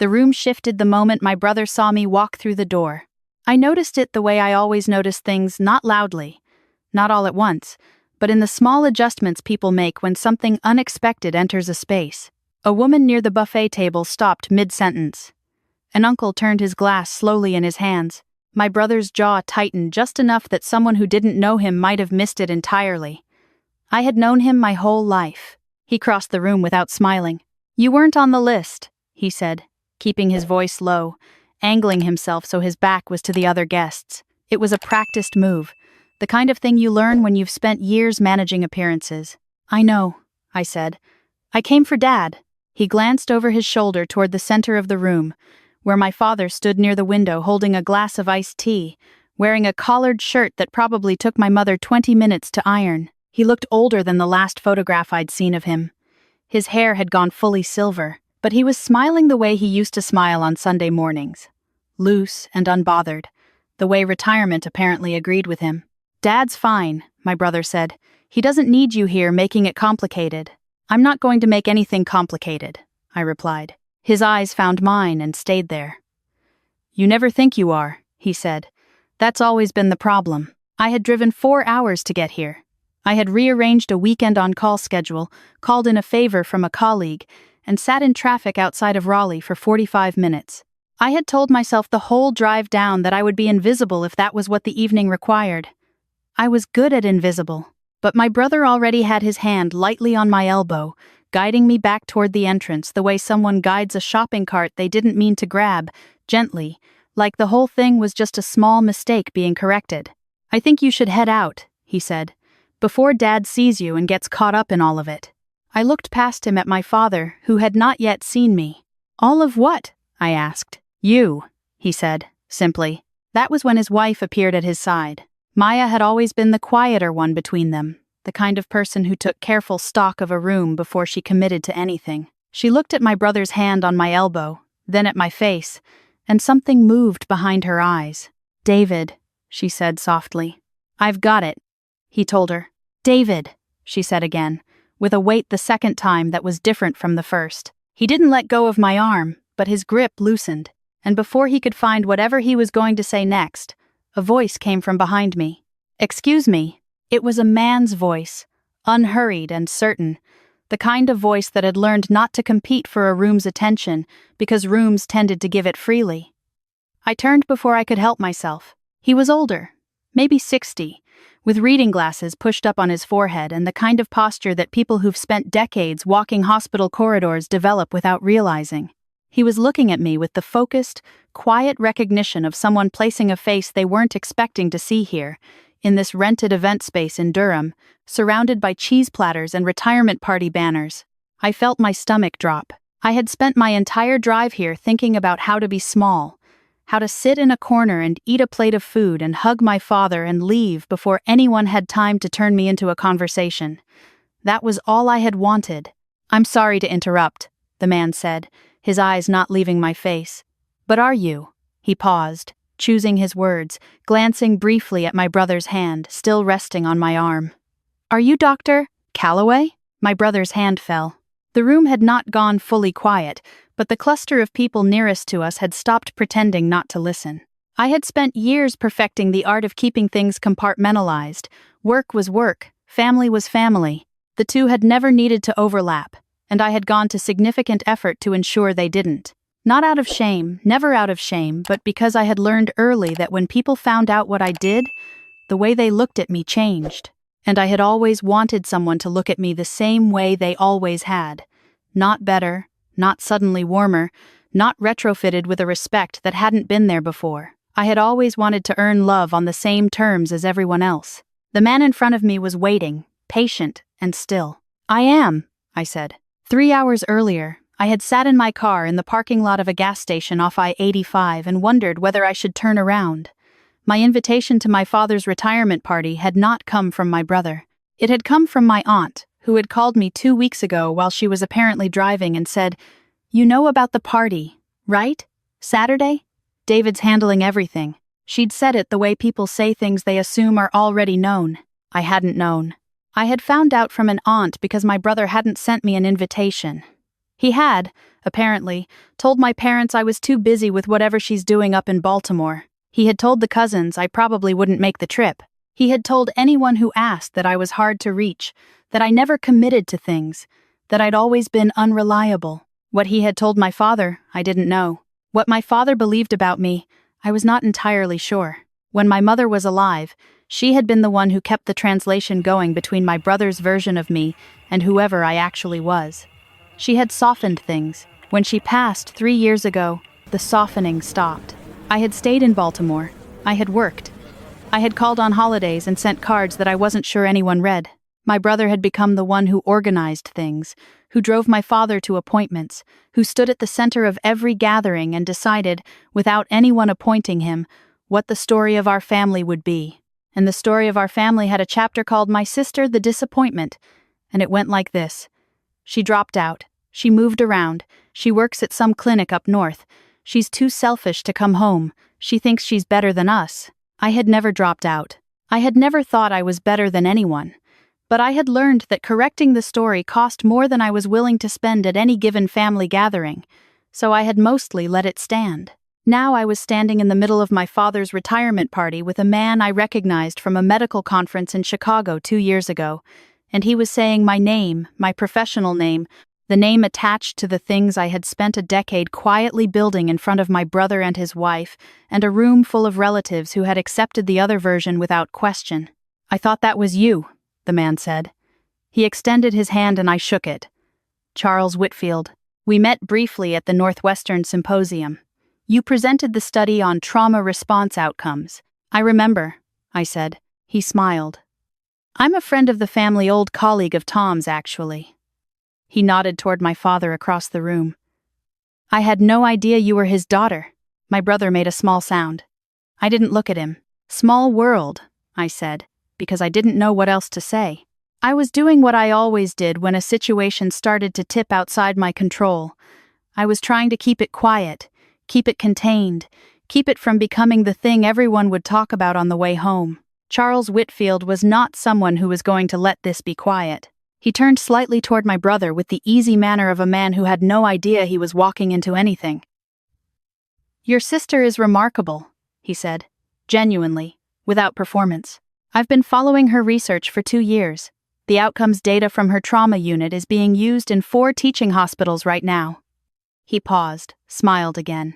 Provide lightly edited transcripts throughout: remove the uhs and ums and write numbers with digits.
The room shifted the moment my brother saw me walk through the door. I noticed it the way I always notice things, not loudly, not all at once, but in the small adjustments people make when something unexpected enters a space. A woman near the buffet table stopped mid-sentence. An uncle turned his glass slowly in his hands. My brother's jaw tightened just enough that someone who didn't know him might have missed it entirely. I had known him my whole life. He crossed the room without smiling. "You weren't on the list," he said, keeping his voice low, angling himself so his back was to the other guests. It was a practiced move, the kind of thing you learn when you've spent years managing appearances. "I know," I said. "I came for Dad." He glanced over his shoulder toward the center of the room, where my father stood near the window holding a glass of iced tea, wearing a collared shirt that probably took my mother 20 minutes to iron. He looked older than the last photograph I'd seen of him. His hair had gone fully silver, but he was smiling the way he used to smile on Sunday mornings. Loose and unbothered, the way retirement apparently agreed with him. "Dad's fine," my brother said. "He doesn't need you here making it complicated." "I'm not going to make anything complicated," I replied. His eyes found mine and stayed there. "You never think you are," he said. "That's always been the problem. I had driven 4 hours to get here. I had rearranged a weekend on-call schedule, called in a favor from a colleague, and sat in traffic outside of Raleigh for 45 minutes. I had told myself the whole drive down that I would be invisible if that was what the evening required. I was good at invisible, but my brother already had his hand lightly on my elbow, guiding me back toward the entrance the way someone guides a shopping cart they didn't mean to grab, gently, like the whole thing was just a small mistake being corrected. "I think you should head out," he said, "before Dad sees you and gets caught up in all of it." I looked past him at my father, who had not yet seen me. "All of what?" I asked. "You," he said, simply. That was when his wife appeared at his side. Maya had always been the quieter one between them, the kind of person who took careful stock of a room before she committed to anything. She looked at my brother's hand on my elbow, then at my face, and something moved behind her eyes. "David," she said softly. "I've got it," he told her. "David," she said again, with a weight the second time that was different from the first. He didn't let go of my arm, but his grip loosened, and before he could find whatever he was going to say next, a voice came from behind me. "Excuse me." It was a man's voice, unhurried and certain, the kind of voice that had learned not to compete for a room's attention because rooms tended to give it freely. I turned before I could help myself. He was older, maybe 60, with reading glasses pushed up on his forehead and the kind of posture that people who've spent decades walking hospital corridors develop without realizing. He was looking at me with the focused, quiet recognition of someone placing a face they weren't expecting to see here, in this rented event space in Durham, surrounded by cheese platters and retirement party banners. I felt my stomach drop. I had spent my entire drive here thinking about how to be small, how to sit in a corner and eat a plate of food and hug my father and leave before anyone had time to turn me into a conversation. That was all I had wanted. "I'm sorry to interrupt," the man said, his eyes not leaving my face. "But are you?" He paused, choosing his words, glancing briefly at my brother's hand, still resting on my arm. "Are you Dr. Calloway?" My brother's hand fell. The room had not gone fully quiet, but the cluster of people nearest to us had stopped pretending not to listen. I had spent years perfecting the art of keeping things compartmentalized. Work was work, family was family. The two had never needed to overlap, and I had gone to significant effort to ensure they didn't. Not out of shame, never out of shame, but because I had learned early that when people found out what I did, the way they looked at me changed. And I had always wanted someone to look at me the same way they always had. Not better, not suddenly warmer, not retrofitted with a respect that hadn't been there before. I had always wanted to earn love on the same terms as everyone else. The man in front of me was waiting, patient and still. "I am," I said. 3 hours earlier, I had sat in my car in the parking lot of a gas station off I-85 and wondered whether I should turn around. My invitation to my father's retirement party had not come from my brother. It had come from my aunt, who had called me 2 weeks ago while she was apparently driving and said, "You know about the party, right? Saturday? David's handling everything." She'd said it the way people say things they assume are already known. I hadn't known. I had found out from an aunt because my brother hadn't sent me an invitation. He had, apparently, told my parents I was too busy with whatever she's doing up in Baltimore. He had told the cousins I probably wouldn't make the trip. He had told anyone who asked that I was hard to reach, that I never committed to things, that I'd always been unreliable. What he had told my father, I didn't know. What my father believed about me, I was not entirely sure. When my mother was alive, she had been the one who kept the translation going between my brother's version of me and whoever I actually was. She had softened things. When she passed 3 years ago, the softening stopped. I had stayed in Baltimore. I had worked. I had called on holidays and sent cards that I wasn't sure anyone read. My brother had become the one who organized things, who drove my father to appointments, who stood at the center of every gathering and decided, without anyone appointing him, what the story of our family would be. And the story of our family had a chapter called My Sister, the Disappointment, and it went like this. She dropped out. She moved around. She works at some clinic up north. She's too selfish to come home. She thinks she's better than us. I had never dropped out. I had never thought I was better than anyone. But I had learned that correcting the story cost more than I was willing to spend at any given family gathering, so I had mostly let it stand. Now I was standing in the middle of my father's retirement party with a man I recognized from a medical conference in Chicago 2 years ago, and he was saying my name, my professional name, the name attached to the things I had spent a decade quietly building in front of my brother and his wife, and a room full of relatives who had accepted the other version without question. "I thought that was you," the man said. He extended his hand and I shook it. "Charles Whitfield. We met briefly at the Northwestern Symposium. You presented the study on trauma response outcomes." "I remember," I said. He smiled. "I'm a friend of the family, old colleague of Tom's, actually." He nodded toward my father across the room. "I had no idea you were his daughter." My brother made a small sound. I didn't look at him. "Small world," I said, because I didn't know what else to say. I was doing what I always did when a situation started to tip outside my control. I was trying to keep it quiet, keep it contained, keep it from becoming the thing everyone would talk about on the way home. Charles Whitfield was not someone who was going to let this be quiet. He turned slightly toward my brother with the easy manner of a man who had no idea he was walking into anything. "Your sister is remarkable," he said, genuinely, without performance. "I've been following her research for 2 years. The outcomes data from her trauma unit is being used in 4 teaching hospitals right now." He paused, smiled again.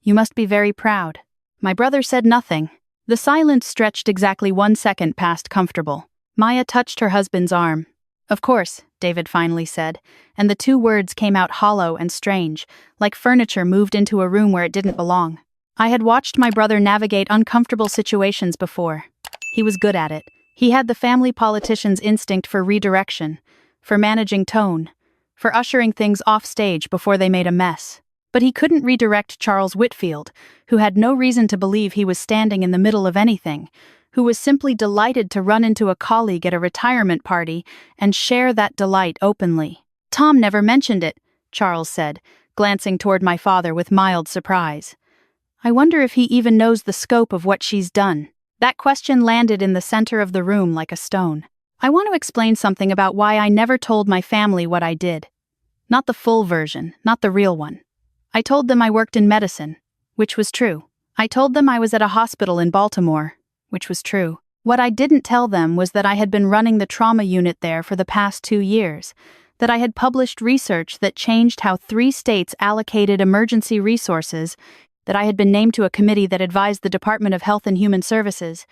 "You must be very proud." My brother said nothing. The silence stretched exactly 1 second past comfortable. Maya touched her husband's arm. "Of course," David finally said, and the 2 words came out hollow and strange, like furniture moved into a room where it didn't belong. I had watched my brother navigate uncomfortable situations before. He was good at it. He had the family politician's instinct for redirection, for managing tone, for ushering things off stage before they made a mess. But he couldn't redirect Charles Whitfield, who had no reason to believe he was standing in the middle of anything, who was simply delighted to run into a colleague at a retirement party and share that delight openly. "Tom never mentioned it," Charles said, glancing toward my father with mild surprise. "I wonder if he even knows the scope of what she's done." That question landed in the center of the room like a stone. I want to explain something about why I never told my family what I did. Not the full version, not the real one. I told them I worked in medicine, which was true. I told them I was at a hospital in Baltimore, which was true. What I didn't tell them was that I had been running the trauma unit there for the past 2 years, that I had published research that changed how 3 states allocated emergency resources, that I had been named to a committee that advised the Department of Health and Human Services,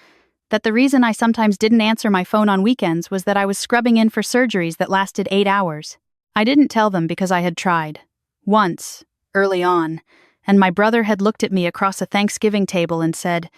that the reason I sometimes didn't answer my phone on weekends was that I was scrubbing in for surgeries that lasted 8 hours. I didn't tell them because I had tried. Once, early on, and my brother had looked at me across a Thanksgiving table and said,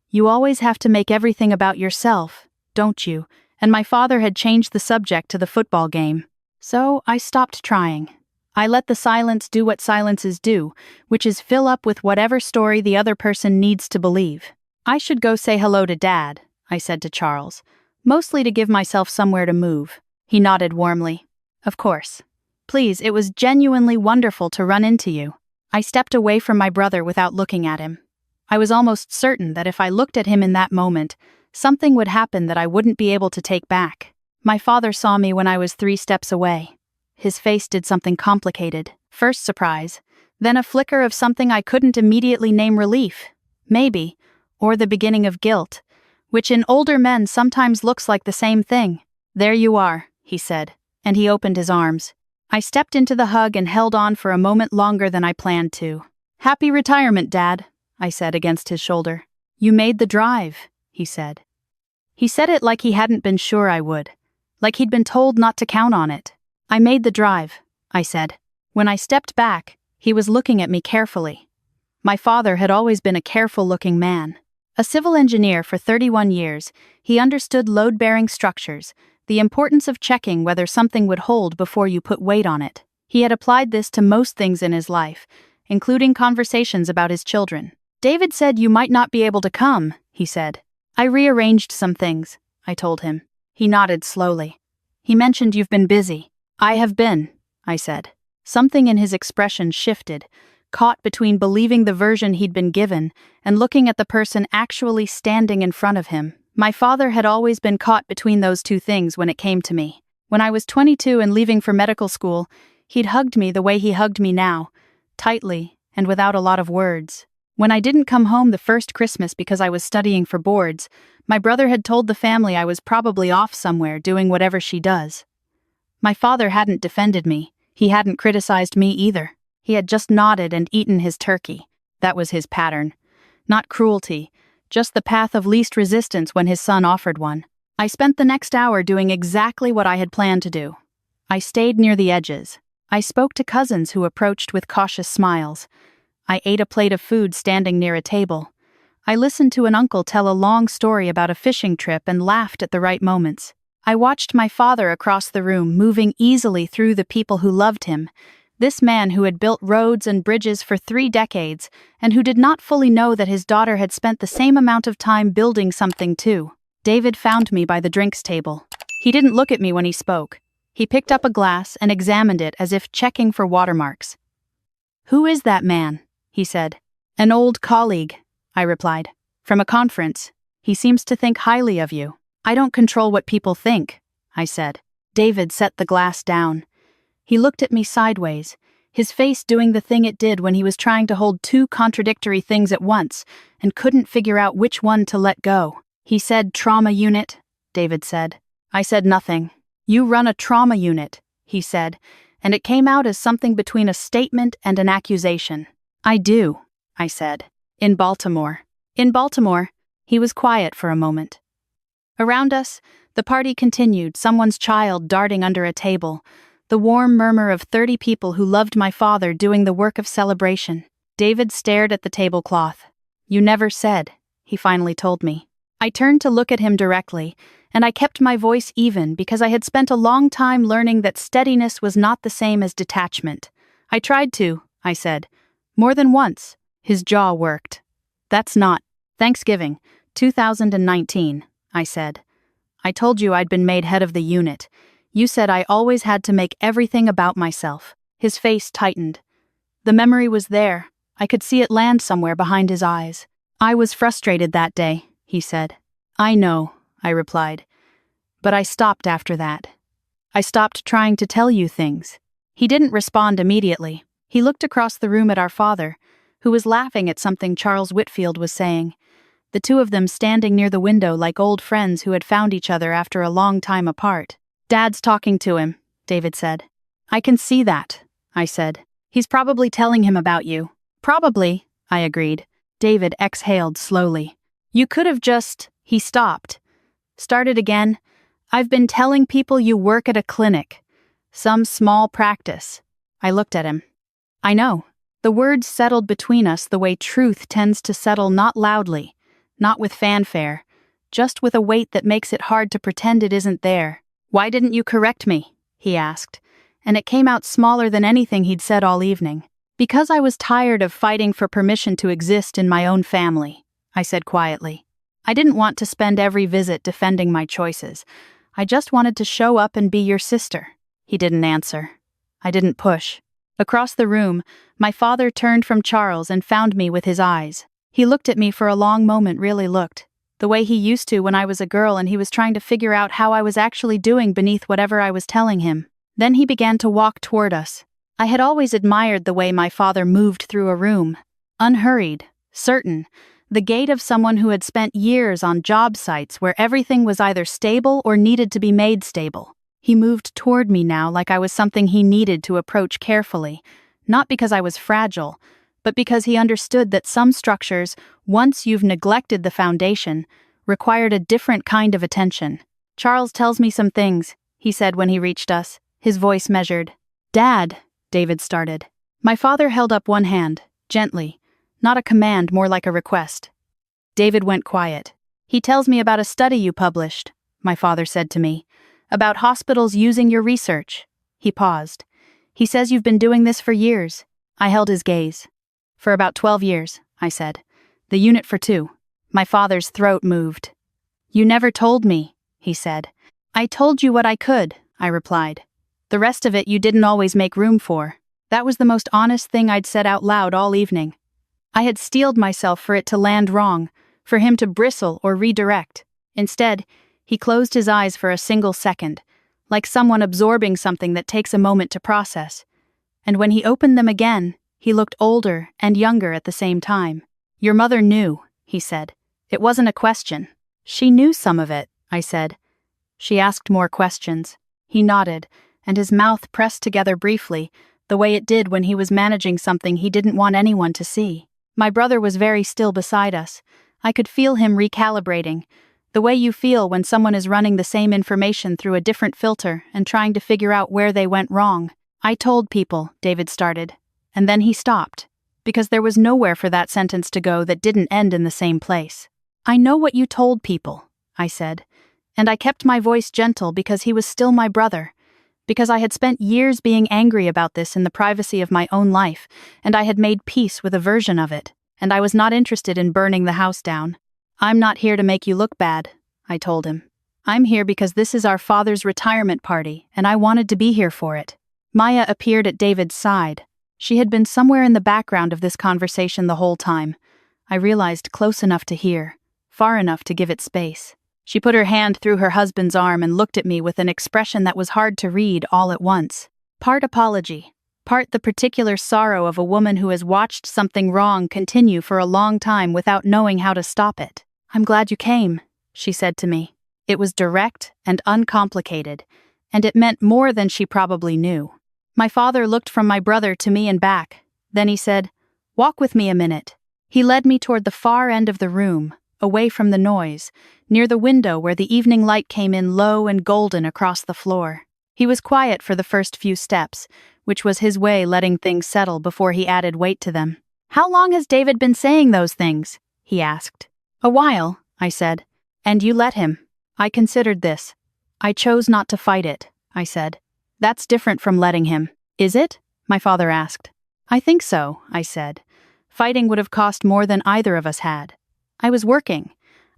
"You always have to make everything about yourself, don't you?" And my father had changed the subject to the football game. So I stopped trying. I let the silence do what silences do, which is fill up with whatever story the other person needs to believe. "I should go say hello to Dad," I said to Charles, mostly to give myself somewhere to move. He nodded warmly. "Of course. Please, it was genuinely wonderful to run into you." I stepped away from my brother without looking at him. I was almost certain that if I looked at him in that moment, something would happen that I wouldn't be able to take back. My father saw me when I was 3 steps away. His face did something complicated. First surprise, then a flicker of something I couldn't immediately name: relief, maybe, or the beginning of guilt, which in older men sometimes looks like the same thing. "There you are," he said, and he opened his arms. I stepped into the hug and held on for a moment longer than I planned to. "Happy retirement, Dad," I said against his shoulder. "You made the drive," he said. He said it like he hadn't been sure I would, like he'd been told not to count on it. "I made the drive," I said. When I stepped back, he was looking at me carefully. My father had always been a careful-looking man. A civil engineer for 31 years, he understood load-bearing structures, the importance of checking whether something would hold before you put weight on it. He had applied this to most things in his life, including conversations about his children. "David said you might not be able to come," he said. "I rearranged some things," I told him. He nodded slowly. "He mentioned you've been busy." "I have been," I said. Something in his expression shifted, caught between believing the version he'd been given and looking at the person actually standing in front of him. My father had always been caught between those two things when it came to me. When I was 22 and leaving for medical school, he'd hugged me the way he hugged me now, tightly and without a lot of words. When I didn't come home the first Christmas because I was studying for boards, my brother had told the family I was probably off somewhere doing whatever she does. My father hadn't defended me. He hadn't criticized me either. He had just nodded and eaten his turkey. That was his pattern. Not cruelty, just the path of least resistance when his son offered one. I spent the next hour doing exactly what I had planned to do. I stayed near the edges. I spoke to cousins who approached with cautious smiles. I ate a plate of food standing near a table. I listened to an uncle tell a long story about a fishing trip and laughed at the right moments. I watched my father across the room, moving easily through the people who loved him. This man who had built roads and bridges for 3 decades, and who did not fully know that his daughter had spent the same amount of time building something too. David found me by the drinks table. He didn't look at me when he spoke. He picked up a glass and examined it as if checking for watermarks. "Who is that man?" he said. "An old colleague," I replied. "From a conference. He seems to think highly of you." "I don't control what people think," I said. David set the glass down. He looked at me sideways, his face doing the thing it did when he was trying to hold 2 contradictory things at once and couldn't figure out which one to let go. "He said trauma unit," David said. I said nothing. "You run a trauma unit," he said, and it came out as something between a statement and an accusation. "I do," I said. "In Baltimore." "In Baltimore." He was quiet for a moment. Around us, the party continued, someone's child darting under a table, the warm murmur of 30 people who loved my father doing the work of celebration. David stared at the tablecloth. "You never said," he finally told me. I turned to look at him directly, and I kept my voice even because I had spent a long time learning that steadiness was not the same as detachment. "I tried to," I said. "More than once." His jaw worked. "That's not Thanksgiving, 2019. I said. "I told you I'd been made head of the unit. You said I always had to make everything about myself." His face tightened. The memory was there. I could see it land somewhere behind his eyes. "I was frustrated that day," he said. "I know," I replied. "But I stopped after that. I stopped trying to tell you things." He didn't respond immediately. He looked across the room at our father, who was laughing at something Charles Whitfield was saying. The two of them standing near the window like old friends who had found each other after a long time apart. "Dad's talking to him," David said. "I can see that," I said. "He's probably telling him about you." "Probably," I agreed. David exhaled slowly. "You could have just..." He stopped. Started again. "I've been telling people you work at a clinic. Some small practice." I looked at him. "I know." The words settled between us the way truth tends to settle, not loudly, not with fanfare, just with a weight that makes it hard to pretend it isn't there. "Why didn't you correct me?" he asked, and it came out smaller than anything he'd said all evening. "Because I was tired of fighting for permission to exist in my own family," I said quietly. "I didn't want to spend every visit defending my choices. I just wanted to show up and be your sister." He didn't answer. I didn't push. Across the room, my father turned from Charles and found me with his eyes. He looked at me for a long moment, really looked, the way he used to when I was a girl and he was trying to figure out how I was actually doing beneath whatever I was telling him. Then he began to walk toward us. I had always admired the way my father moved through a room. Unhurried, certain, the gait of someone who had spent years on job sites where everything was either stable or needed to be made stable. He moved toward me now like I was something he needed to approach carefully, not because I was fragile, but because he understood that some structures, once you've neglected the foundation, required a different kind of attention. "Charles tells me some things," he said when he reached us, his voice measured. "Dad," David started. My father held up one hand, gently, not a command, more like a request. David went quiet. "He tells me about a study you published," my father said to me, "about hospitals using your research." He paused. "He says you've been doing this for years." I held his gaze. "For about 12 years, I said. "The unit for 2. My father's throat moved. "You never told me," he said. "I told you what I could," I replied. "The rest of it you didn't always make room for." That was the most honest thing I'd said out loud all evening. I had steeled myself for it to land wrong, for him to bristle or redirect. Instead, he closed his eyes for a single second, like someone absorbing something that takes a moment to process. And when he opened them again, he looked older and younger at the same time. "Your mother knew," he said. "It wasn't a question." "She knew some of it," I said. "She asked more questions." He nodded, and his mouth pressed together briefly, the way it did when he was managing something he didn't want anyone to see. My brother was very still beside us. I could feel him recalibrating, the way you feel when someone is running the same information through a different filter and trying to figure out where they went wrong. "I told people," David started, and then he stopped, because there was nowhere for that sentence to go that didn't end in the same place. "I know what you told people," I said, and I kept my voice gentle because he was still my brother, because I had spent years being angry about this in the privacy of my own life, and I had made peace with a version of it, and I was not interested in burning the house down. "I'm not here to make you look bad," I told him. "I'm here because this is our father's retirement party, and I wanted to be here for it." Maya appeared at David's side. She had been somewhere in the background of this conversation the whole time. I realized close enough to hear, far enough to give it space. She put her hand through her husband's arm and looked at me with an expression that was hard to read all at once. Part apology, part the particular sorrow of a woman who has watched something wrong continue for a long time without knowing how to stop it. "I'm glad you came," she said to me. It was direct and uncomplicated, and it meant more than she probably knew. My father looked from my brother to me and back. Then he said, "Walk with me a minute." He led me toward the far end of the room, away from the noise, near the window where the evening light came in low and golden across the floor. He was quiet for the first few steps, which was his way letting things settle before he added weight to them. "How long has David been saying those things?" he asked. "A while," I said. "And you let him." I considered this. "I chose not to fight it," I said. "That's different from letting him." "Is it?" my father asked. "I think so," I said. "Fighting would have cost more than either of us had. I was working.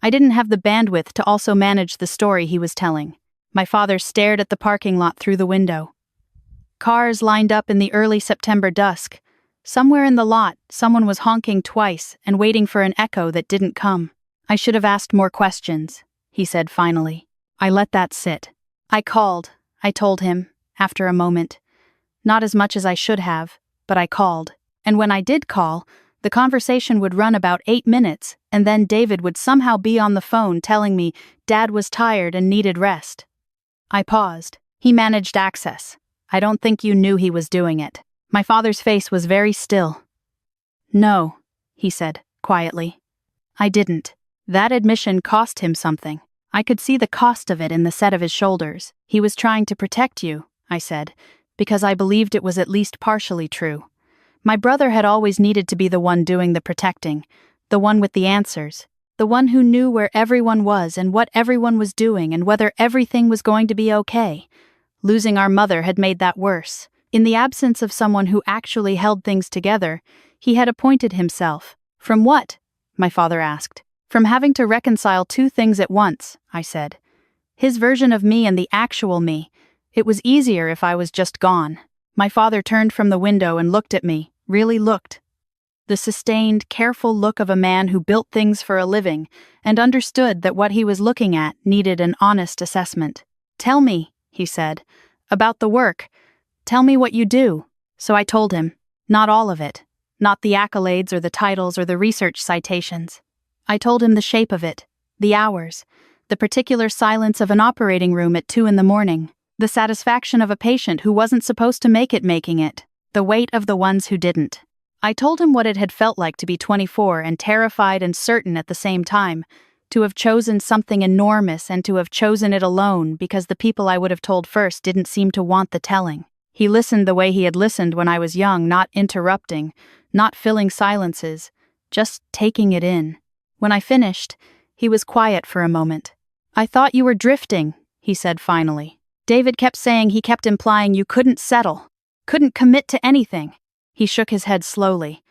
I didn't have the bandwidth to also manage the story he was telling." My father stared at the parking lot through the window. Cars lined up in the early September dusk. Somewhere in the lot, someone was honking twice and waiting for an echo that didn't come. "I should have asked more questions," he said finally. I let that sit. "I called," I told him, after a moment. "Not as much as I should have, but I called. And when I did call, the conversation would run about 8 minutes, and then David would somehow be on the phone telling me Dad was tired and needed rest." I paused. "He managed access. I don't think you knew he was doing it." My father's face was very still. "No," he said, quietly. "I didn't." That admission cost him something. I could see the cost of it in the set of his shoulders. "He was trying to protect you," I said, because I believed it was at least partially true. My brother had always needed to be the one doing the protecting, the one with the answers, the one who knew where everyone was and what everyone was doing and whether everything was going to be okay. Losing our mother had made that worse. In the absence of someone who actually held things together, he had appointed himself. "From what?" my father asked. "From having to reconcile 2 things at once," I said. "His version of me and the actual me. It was easier if I was just gone." My father turned from the window and looked at me, really looked. The sustained, careful look of a man who built things for a living and understood that what he was looking at needed an honest assessment. "Tell me," he said, About the work. Tell me what you do. So I told him. Not all of it. Not the accolades or the titles or the research citations. I told him the shape of it, the hours, the particular silence of an operating room at 2 a.m, the satisfaction of a patient who wasn't supposed to make it making it, the weight of the ones who didn't. I told him what it had felt like to be 24 and terrified and certain at the same time, to have chosen something enormous and to have chosen it alone because the people I would have told first didn't seem to want the telling. He listened the way he had listened when I was young, not interrupting, not filling silences, just taking it in. When I finished, he was quiet for a moment. I thought you were drifting, he said finally. David kept saying he kept implying you couldn't settle, couldn't commit to anything. He shook his head slowly.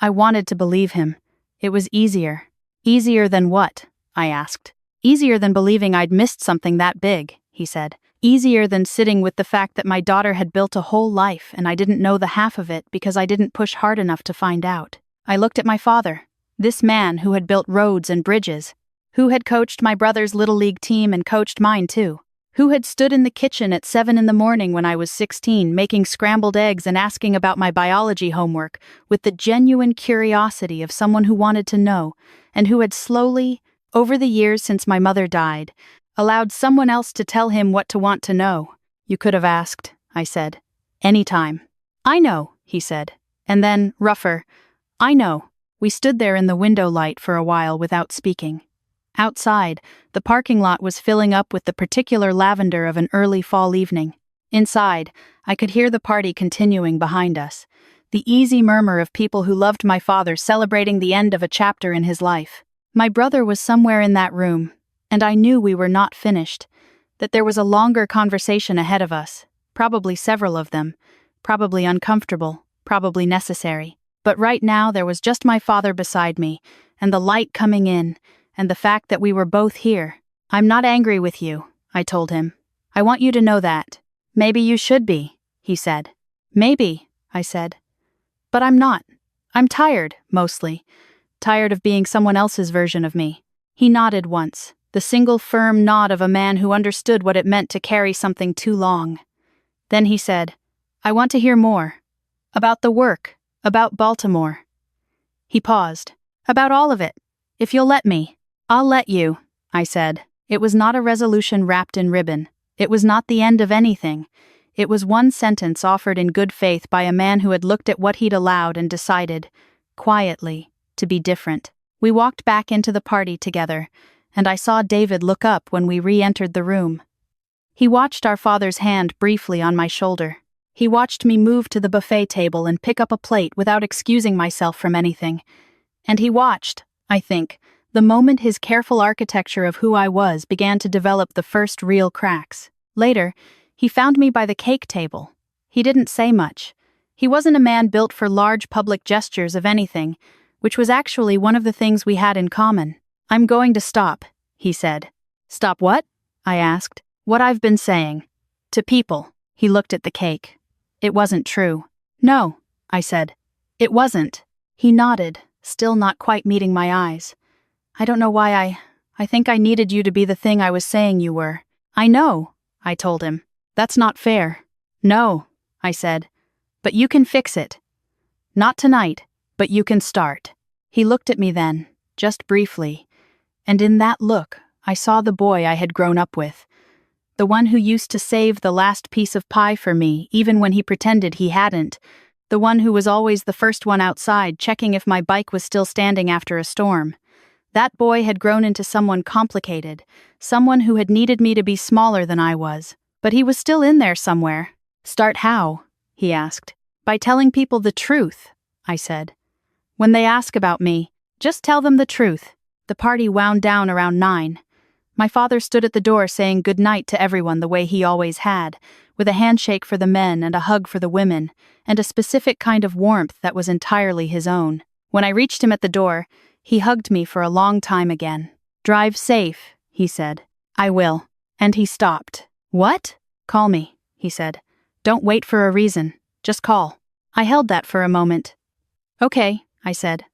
I wanted to believe him. It was easier. Easier than what? I asked. Easier than believing I'd missed something that big, he said. Easier than sitting with the fact that my daughter had built a whole life and I didn't know the half of it because I didn't push hard enough to find out. I looked at my father, this man who had built roads and bridges, who had coached my brother's little league team and coached mine too, who had stood in the kitchen at 7 a.m. when I was 16 making scrambled eggs and asking about my biology homework with the genuine curiosity of someone who wanted to know, and who had slowly, over the years since my mother died, allowed someone else to tell him what to want to know. You could have asked, I said. Anytime. I know, he said. And then, rougher, I know. We stood there in the window light for a while without speaking. Outside, the parking lot was filling up with the particular lavender of an early fall evening. Inside, I could hear the party continuing behind us, the easy murmur of people who loved my father celebrating the end of a chapter in his life. My brother was somewhere in that room, and I knew we were not finished, that there was a longer conversation ahead of us, probably several of them, probably uncomfortable, probably necessary. But right now there was just my father beside me, and the light coming in, and the fact that we were both here. I'm not angry with you, I told him. I want you to know that. Maybe you should be, he said. Maybe, I said. But I'm not. I'm tired, mostly. Tired of being someone else's version of me. He nodded once, the single firm nod of a man who understood what it meant to carry something too long. Then he said, I want to hear more. About the work, about Baltimore. He paused. About all of it. If you'll let me. I'll let you, I said. It was not a resolution wrapped in ribbon. It was not the end of anything. It was one sentence offered in good faith by a man who had looked at what he'd allowed and decided, quietly, to be different. We walked back into the party together, and I saw David look up when we re-entered the room. He watched our father's hand briefly on my shoulder. He watched me move to the buffet table and pick up a plate without excusing myself from anything. And he watched, I think, the moment his careful architecture of who I was began to develop the first real cracks. Later, he found me by the cake table. He didn't say much. He wasn't a man built for large public gestures of anything, which was actually one of the things we had in common. I'm going to stop, he said. Stop what? I asked. What I've been saying. To people. He looked at the cake. It wasn't true. No, I said. It wasn't. He nodded, still not quite meeting my eyes. I don't know why I think I needed you to be the thing I was saying you were. I know, I told him. That's not fair. No, I said. But you can fix it. Not tonight, but you can start. He looked at me then, just briefly, and in that look, I saw the boy I had grown up with. The one who used to save the last piece of pie for me, even when he pretended he hadn't. The one who was always the first one outside, checking if my bike was still standing after a storm. That boy had grown into someone complicated, someone who had needed me to be smaller than I was. But he was still in there somewhere. Start how? He asked. By telling people the truth, I said. When they ask about me, just tell them the truth. The party wound down around 9. My father stood at the door saying good night to everyone the way he always had, with a handshake for the men and a hug for the women, and a specific kind of warmth that was entirely his own. When I reached him at the door, he hugged me for a long time again. Drive safe, he said. I will. And he stopped. What? Call me, he said. Don't wait for a reason. Just call. I held that for a moment. Okay, I said.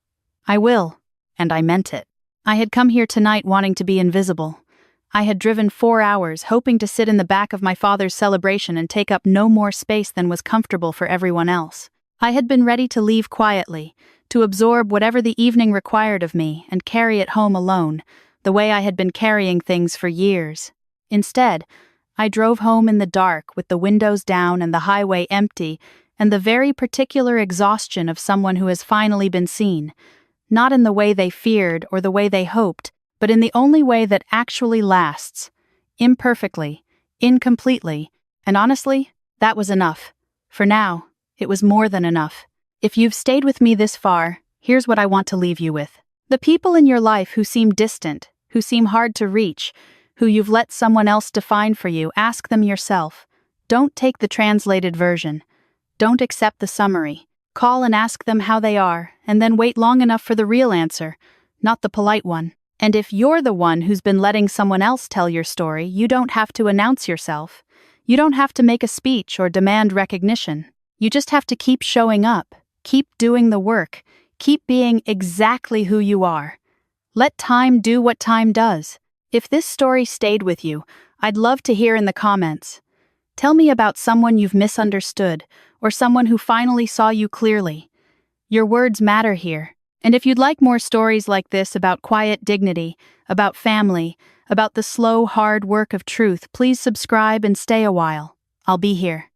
I will. And I meant it. I had come here tonight wanting to be invisible. I had driven 4 hours, hoping to sit in the back of my father's celebration and take up no more space than was comfortable for everyone else. I had been ready to leave quietly, to absorb whatever the evening required of me and carry it home alone, the way I had been carrying things for years. Instead, I drove home in the dark with the windows down and the highway empty, and the very particular exhaustion of someone who has finally been seen, not in the way they feared or the way they hoped, but in the only way that actually lasts, imperfectly, incompletely, and honestly, that was enough. For now, it was more than enough. If you've stayed with me this far, here's what I want to leave you with. The people in your life who seem distant, who seem hard to reach, who you've let someone else define for you, ask them yourself. Don't take the translated version. Don't accept the summary. Call and ask them how they are, and then wait long enough for the real answer, not the polite one. And if you're the one who's been letting someone else tell your story, you don't have to announce yourself. You don't have to make a speech or demand recognition. You just have to keep showing up, keep doing the work, keep being exactly who you are. Let time do what time does. If this story stayed with you, I'd love to hear in the comments. Tell me about someone you've misunderstood, or someone who finally saw you clearly. Your words matter here. And if you'd like more stories like this about quiet dignity, about family, about the slow, hard work of truth, please subscribe and stay a while. I'll be here.